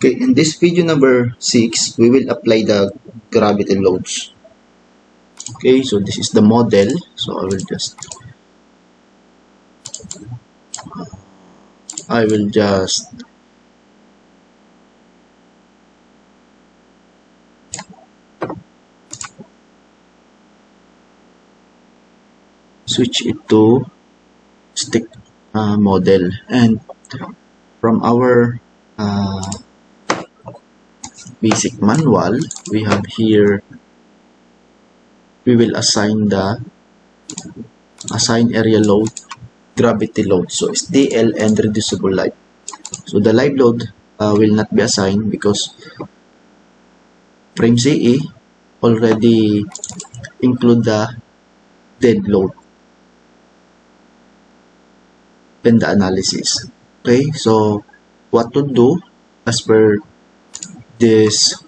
Okay, in this video number 6, we will apply the gravity loads. Okay, so this is the model. So I will just switch it to stick model, and from our basic manual, we have here, we will assign the area load, gravity load, so SDL and reducible live. So the live load will not be assigned because FrameCE already include the dead load in the analysis. Okay, so what to do as per this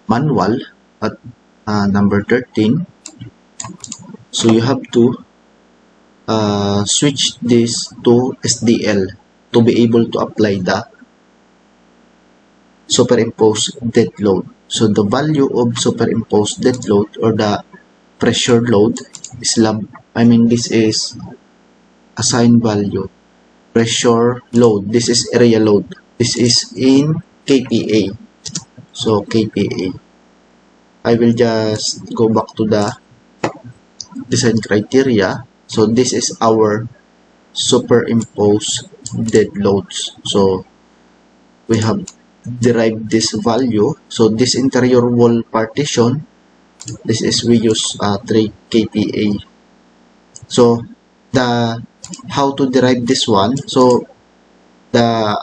manual at number 13, so you have to switch this to SDL to be able to apply the superimposed dead load. So the value of superimposed dead load, or the pressure load, is this is assigned value. Pressure load, this is area load, this is in kPa. So kPa, I will just go back to the design criteria. So this is our superimposed dead loads. So we have derived this value. So this interior wall partition, this is, we use 3 kPa. So the how to derive this one, so the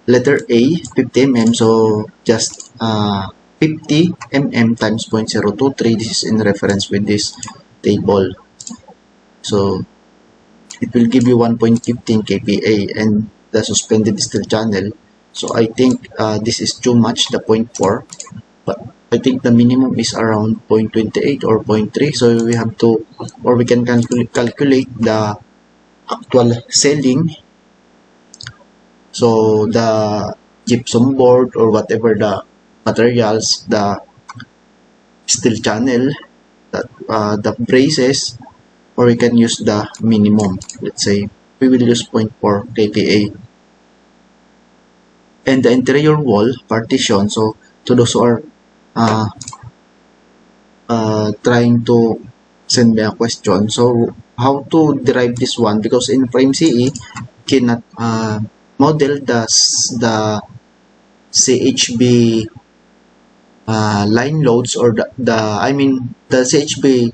letter A, 50 mm, so just 50 mm times 0.023, this is in reference with this table. So it will give you 1.15 kPa and the suspended steel channel. So I think this is too much, the 0.4, but I think the minimum is around 0.28 or 0.3. So we have to, or we can calculate the actual selling. So the gypsum board or whatever the materials, the steel channel, the braces, or we can use the minimum. Let's say we will use 0.4 kPa. And the interior wall partition, so to those who are trying to send me a question, so how to derive this one, because in FrameCE cannot model the CHB line loads, or the CHB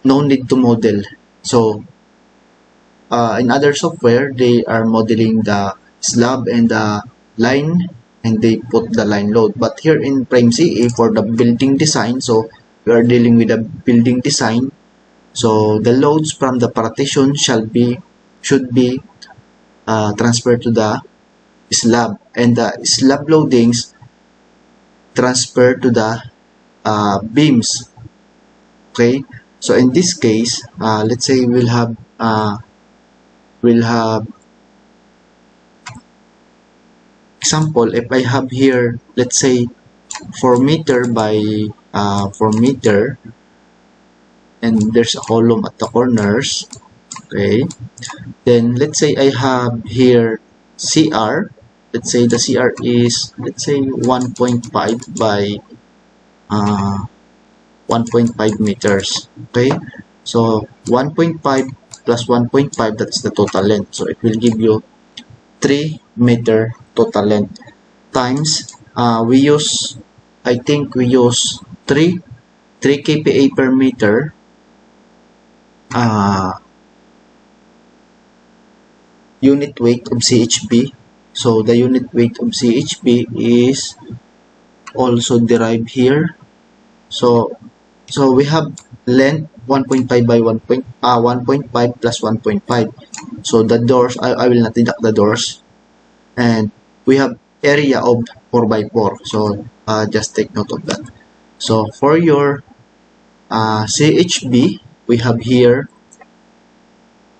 no need to model. So in other software, they are modeling the slab and the line, and they put the line load. But here in FrameCE, for the building design, so we are dealing with the building design, so the loads from the partition should be transferred to the slab, and the slab loadings transferred to the beams. Okay, so in this case, let's say we'll have example. If I have here, let's say 4 meter by 4 meter, and there's a column at the corners. Okay, then let's say I have here CR. Let's say the CR is, let's say 1.5 by 1.5 meters. Okay, so 1.5 plus 1.5, that's the total length. So it will give you 3 meter total length, times we use, I think we use 3 kPa per meter unit weight of CHB. So the unit weight of CHB is also derived here. So we have length 1.5 by 1.5 plus 1.5. So the doors, I will not deduct the doors, and we have area of 4 by 4. So just take note of that. So for your CHB, we have here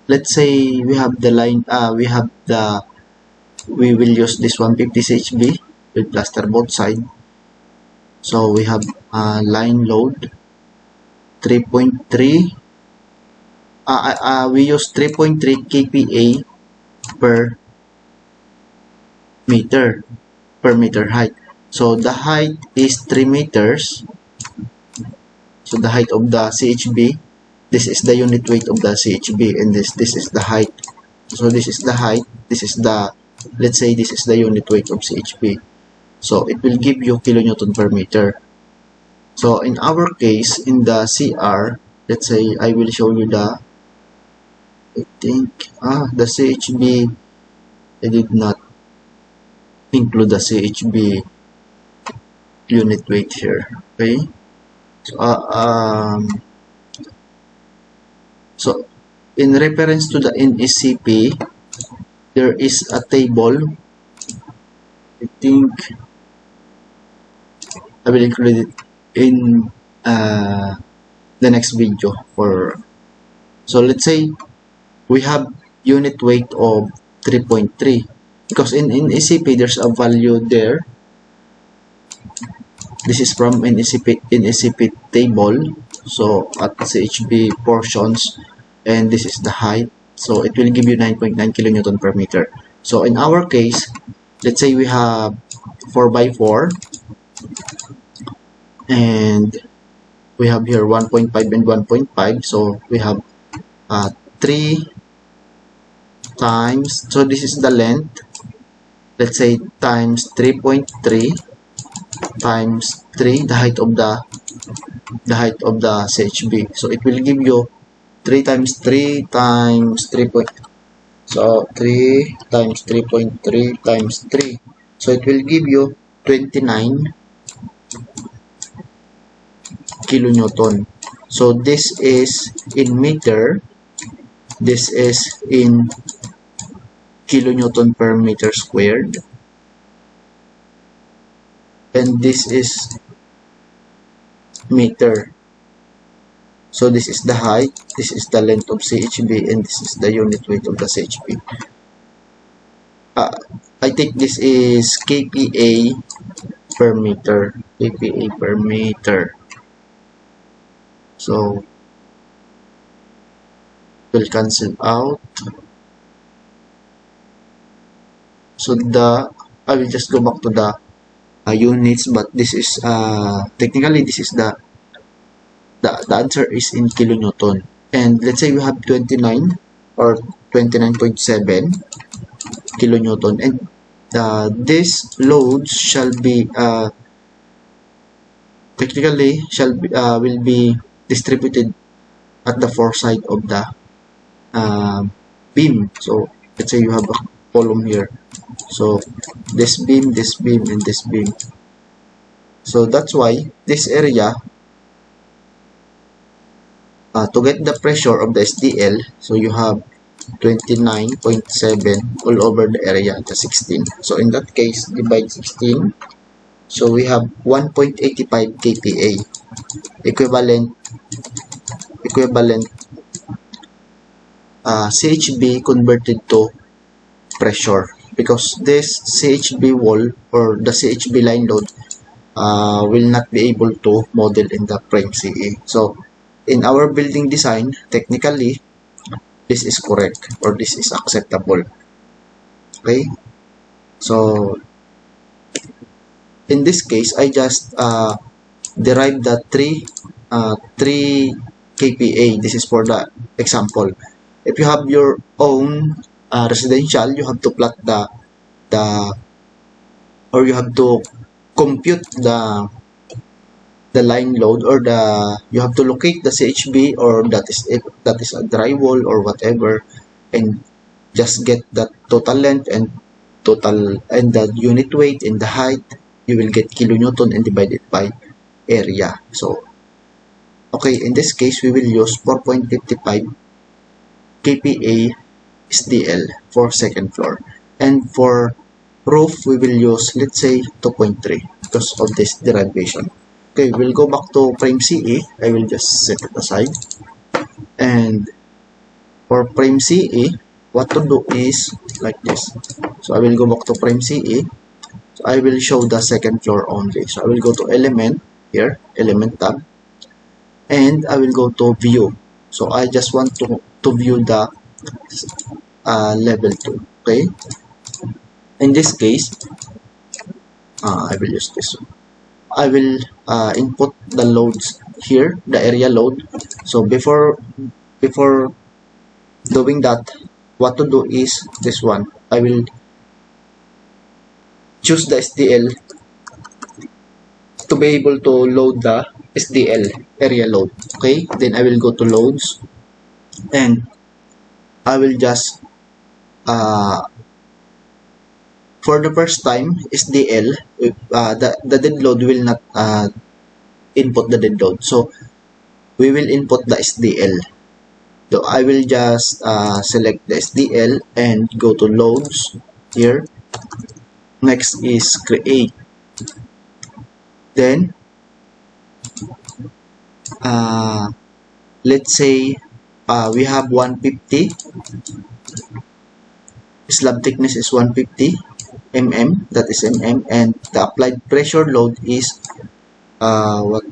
let's say we have the line, we will use this 150 CHB with plaster both side. So we have line load 3.3. We use 3.3 kPa per meter height. So the height is 3 meters. So the height of the CHB, this is the unit weight of the CHB, and this is the height. So this is the height, this is the, let's say this is the unit weight of CHB. So it will give you kilonewton per meter. So in our case, in the CR, let's say I will show you the, I think, the CHB, I did not include the CHB unit weight here, okay? So in reference to the NSCP, there is a table. I think I will include it in the next video. So let's say we have unit weight of 3.3, because in NSCP there's a value there. This is from NSCP table. So at CHB portions, and this is the height. So it will give you 9.9 kilonewton per meter. So in our case, let's say we have 4x4, and we have here 1.5 and 1.5. So we have 3 times, so this is the length, let's say times 3.3 times 3, the height of the CHB. So it will give you 3 times 3 times 3 point, so 3 times 3.3 times 3. So it will give you 29 kilonewton. So this is in meter, this is in kilonewton per meter squared, and this is meter. So this is the height, this is the length of CHB, and this is the unit weight of the CHB. I think this is kPa per meter, kPa per meter. So will cancel out. So I will just go back to the units, but this is technically this is the answer is in kilonewton. And let's say we have 29 or 29.7 kilonewton, and this load shall be technically will be distributed at the four side of the beam. So let's say you have a column here, so this beam, and this beam. So that's why this area, to get the pressure of the SDL, so you have 29.7 all over the area at the 16. So in that case, divide 16. So we have 1.85 kPa, equivalent CHB converted to pressure, because this CHB wall or the CHB line load will not be able to model in the FrameCE. So in our building design, technically this is correct, or this is acceptable. Okay, so in this case, I just derived the 3 kPa. This is for the example. If you have your own residential, you have to plot or you have to compute the line load, or you have to locate the CHB, or that is a drywall or whatever, and just get the total length and the unit weight and the height. You will get kilonewton and divide it by area. So okay, in this case we will use 4.55 kPa SDL for second floor, and for roof we will use, let's say, 2.3 because of this derivation. Okay, we'll go back to FrameCE. I will just set it aside, and for FrameCE, what to do is like this. So I will go back to FrameCE. So I will show the second floor only. So I will go to element here, element tab, and I will go to view. So I just want to view the level 2. Okay. In this case, I will use this one. I will input the loads here, the area load. So before doing that, what to do is this one. I will choose the SDL to be able to load the SDL area load. Okay, then I will go to loads and I will just for the first time SDL the dead load will not input the dead load, so we will input the SDL. So I will just select the SDL and go to loads here. Next is create. Then let's say we have 150, slab thickness is 150 mm, that is mm, and the applied pressure load is what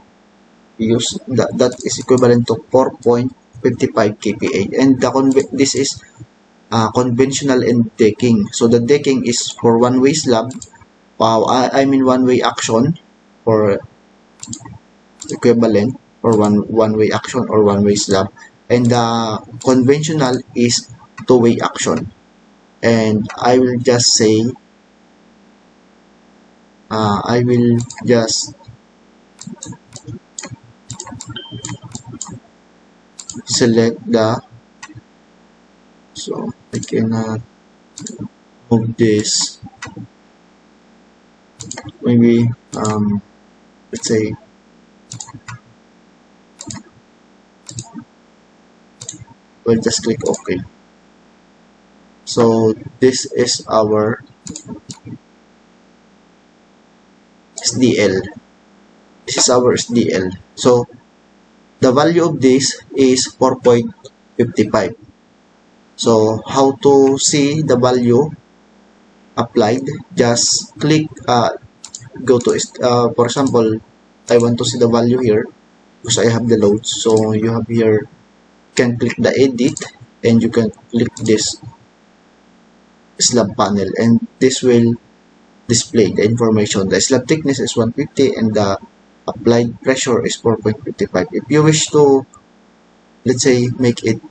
we use, that is equivalent to 4.55 kPa, and this is conventional end decking. So the decking is for one-way slab, I mean one-way action, for equivalent or one-way action or one-way slab, and the conventional is two-way action. And I will just say I will just select the, so I cannot move this, maybe let's say we'll just click OK. So this is our SDL. This is our SDL. So the value of this is 4.55. So how to see the value applied? Just click, go to, for example, I want to see the value here because I have the loads. So you have here, can click the edit and you can click this slab panel, and this will display the information. The slab thickness is 150 and the applied pressure is 4.55. If you wish to, let's say, make it 2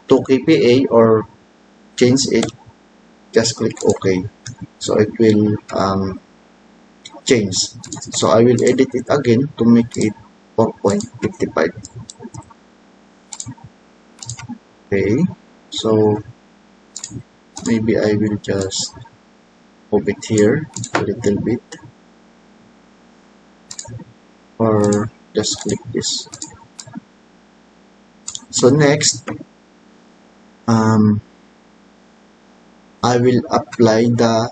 kPa or change it, just click OK. So it will change. So I will edit it again to make it 4.55. Okay, so maybe I will just move it here a little bit, or just click this. So next, I will apply the,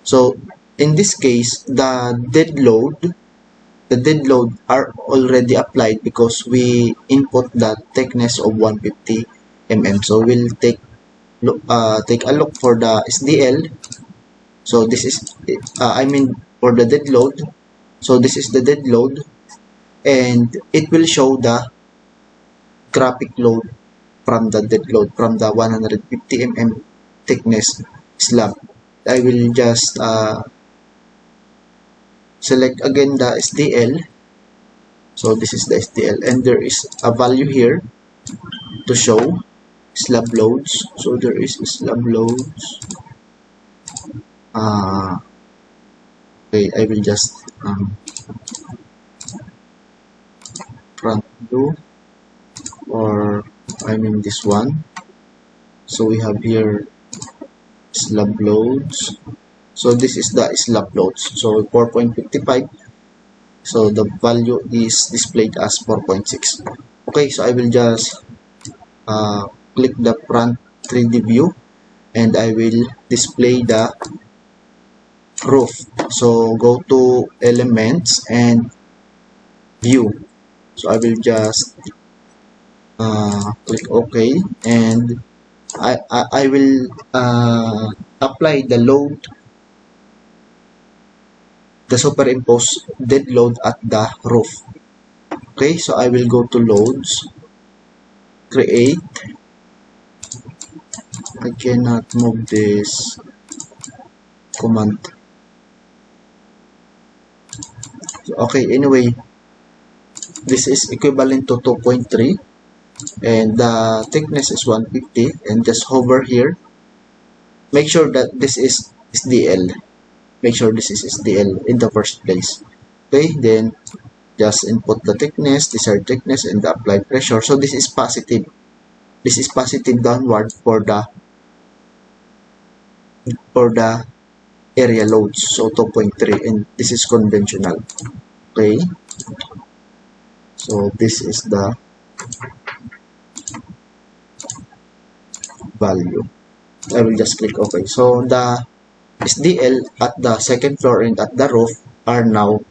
so in this case, the dead load are already applied because we input the thickness of 150 mm. So we'll take a look for the SDL. So this is I mean for the dead load. So this is the dead load, and it will show the graphic load from the dead load from the 150 mm thickness slab. I will just select again the SDL. So this is the SDL, and there is a value here to show slab loads. So there is slab loads. Okay, I will just front view, or I mean this one. So we have here slab loads. So this is the slab loads. So 4.55. So the value is displayed as 4.6. Okay, so I will just click the front 3D view, and I will display the roof. So go to elements and view. So I will just click OK, and I will apply the load, the superimposed dead load at the roof. Okay, so I will go to loads, create. I cannot move this command. Okay, anyway, this is equivalent to 2.3 and the thickness is 150, and just hover here. Make sure that this is SDL. Make sure this is SDL in the first place. Okay, then just input the thickness, desired thickness, and the applied pressure. So this is positive. This is positive downward for the area loads. So 2.3, and this is conventional. Okay, so this is the value. I will just click OK. So the SDL at the second floor and at the roof are now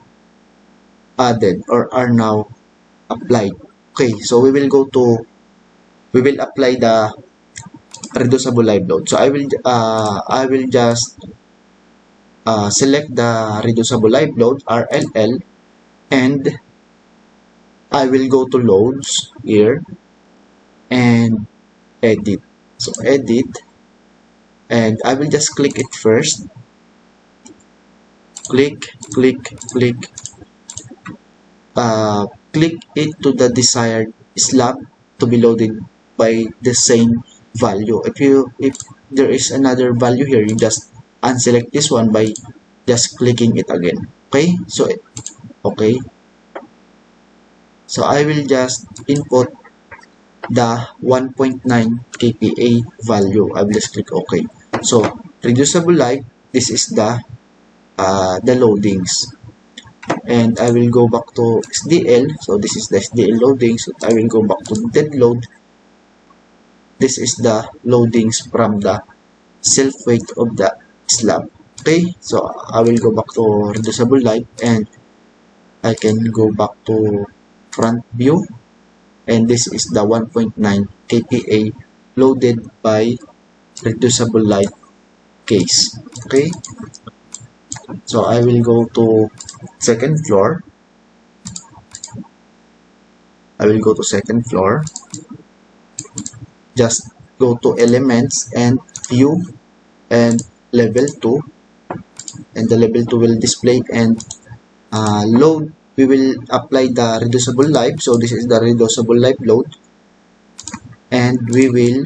added or are now applied. Okay, so we will apply the reducible live load. So I will just select the reducible live load RLL, and I will go to loads here and edit. So edit, and I will just click it first. Click it to the desired slab to be loaded by the same value. If there is another value here, you just unselect this one by just clicking it again. Okay, so I will just input the 1.9 kPa value. I will just click OK. So reducible life, this is the loadings, and I will go back to SDL. So this is the SDL loadings. So I will go back to dead load. This is the loadings from the self weight of the slab. Okay, so I will go back to reducible life, and I can go back to front view, and this is the 1.9 kPa loaded by reducible life case. Okay, so I will go to second floor. I will go to second floor. Just go to elements and view and level 2, and the level 2 will display, and load, we will apply the reducible life. So this is the reducible life load, and we will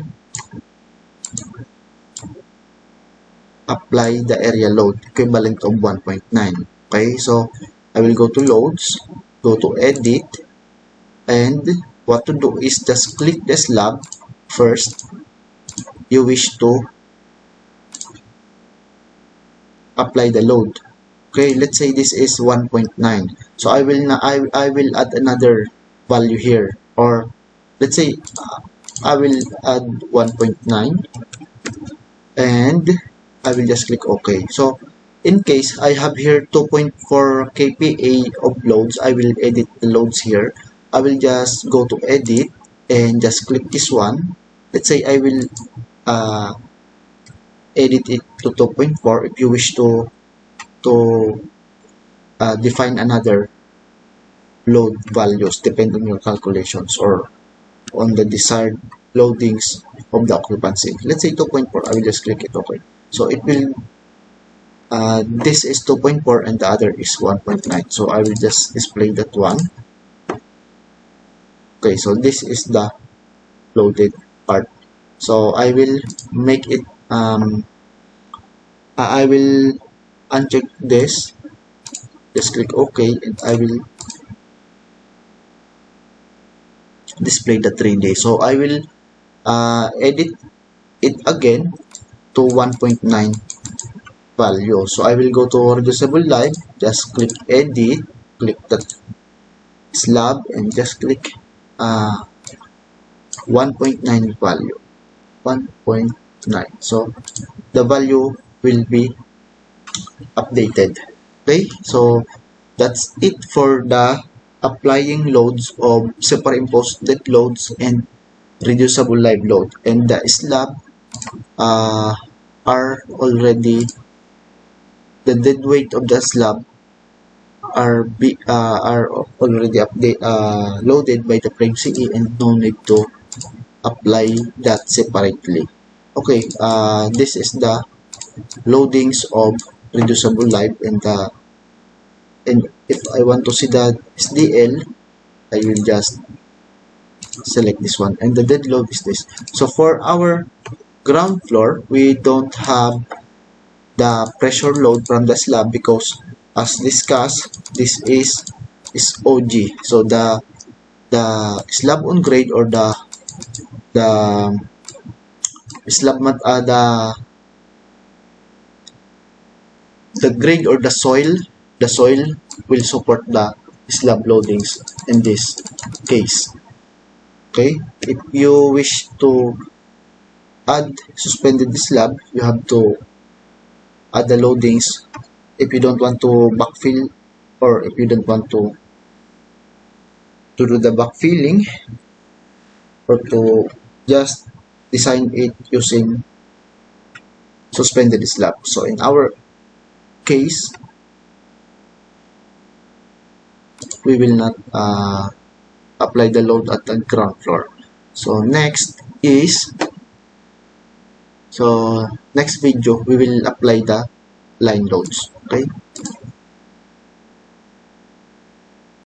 apply the area load equivalent of 1.9. Okay, so I will go to loads, go to edit, and what to do is just click the slab first you wish to apply the load. Okay, let's say this is 1.9. So I will add another value here, or let's say I will add 1.9, and I will just click OK. So in case I have here 2.4 kPa of loads, I will edit the loads here. I will just go to edit and just click this one. Let's say I will edit it to 2.4. If you wish to define another load values, depend on your calculations or on the desired loadings of the occupancy. Let's say 2.4. I will just click it OK. So it will this is 2.4 and the other is 1.9. So I will just display that one. Okay, so this is the loaded part. So I will make it I will uncheck this, just click OK, and I will display the 3D. So I will edit it again to 1.9 value. So I will go to reducible life, just click edit, click the slab, and just click 1.9 value, 1.9. So the value will be updated. Okay, so that's it for the applying loads of superimposed dead loads and reducible live load, and the slab are already, the dead weight of the slab are already loaded by the FrameCE, and no need to apply that separately. Okay, this is the loadings of reducible live, and if I want to see the SDL, I will just select this one, and the dead load is this. So for our ground floor, we don't have the pressure load from the slab because, as discussed, this is OG. So the slab on grade, or the slab the grade, or the soil will support the slab loadings in this case. Okay, if you wish to add suspended slab, you have to add the loadings. If you don't want to backfill, or if you don't want to do the backfilling, or to just design it using suspended slab. So in our case, we will not apply the load at the ground floor. So next video, we will apply the line loads. Okay.